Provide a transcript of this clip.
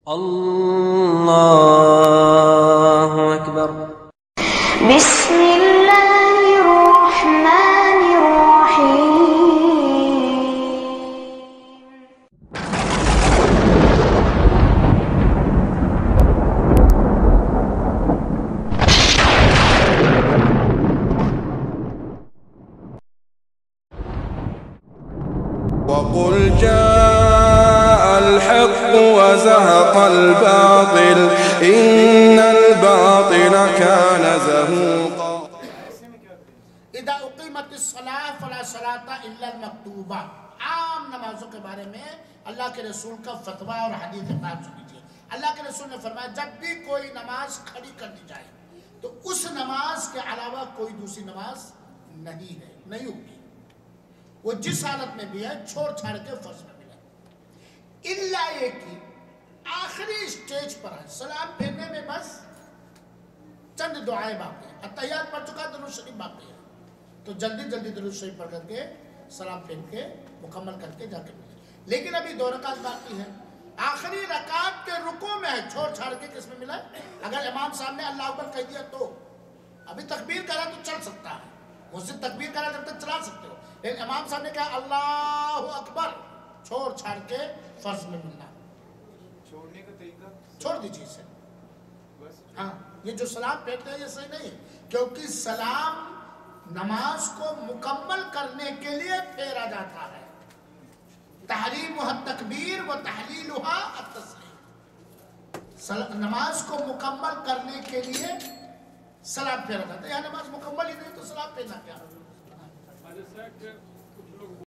अल्लाहु अकबर। वक़ुल जाअल हक़्क़ वज़हक़ल बातिल इन्नल बातिल कान ज़हूक़ा। इदा उक़ीमतिस सलाह फला सलाता इल्लल मक्तूबा। आम नमाजों के बारे में अल्लाह के रसूल का फतवा और हदीस पाक सुनिए। अल्लाह के रसूल ने फरमाया, जब भी कोई नमाज खड़ी कर दी जाए तो उस नमाज के अलावा कोई दूसरी नमाज नहीं होगी। वो जिस हालत में भी है छोड़ छाड़ के फर्ज में मिले, इल्ला एक की आखिरी स्टेज पर है, सलाम फेरने में बस चंद दुआएं बाकी है, अत्तहियात पढ़ चुका, दुरूद शरीफ बाकी है, तो जल्दी जल्दी दुरूद शरीफ पढ़ करके सलाम फेर के मुकम्मल करके जाके मिले। लेकिन अभी 2 रकात बाकी है, आखिरी रकात के रुको में है, छोड़ छाड़ के किसमें मिला? अगर इमाम साहब ने अल्लाह अकबर कह दिया तो अभी तकबीर करा तो चल सकता है, मुझसे तकबीर करा जब तक चला सकते हो, लेकिन इमाम साहब ने कहा अल्लाहु अकबर, छोड़ छाड़ के फर्ज में मिलना, छोड़ने का तरीका छोड़ दीजिए इसे। हाँ, ये जो सलाम फेरते हैं ये सही नहीं है, क्योंकि सलाम नमाज को मुकम्मल करने के लिए फेरा जाता है। तहरीमुहा तकबीर व तहलीलुहा अत-तस्लीम। नमाज को मुकम्मल करने के लिए सलाम फेरा जाता है। यह नमाज मुकम्मल ही नहीं तो सलाम फेरना क्या?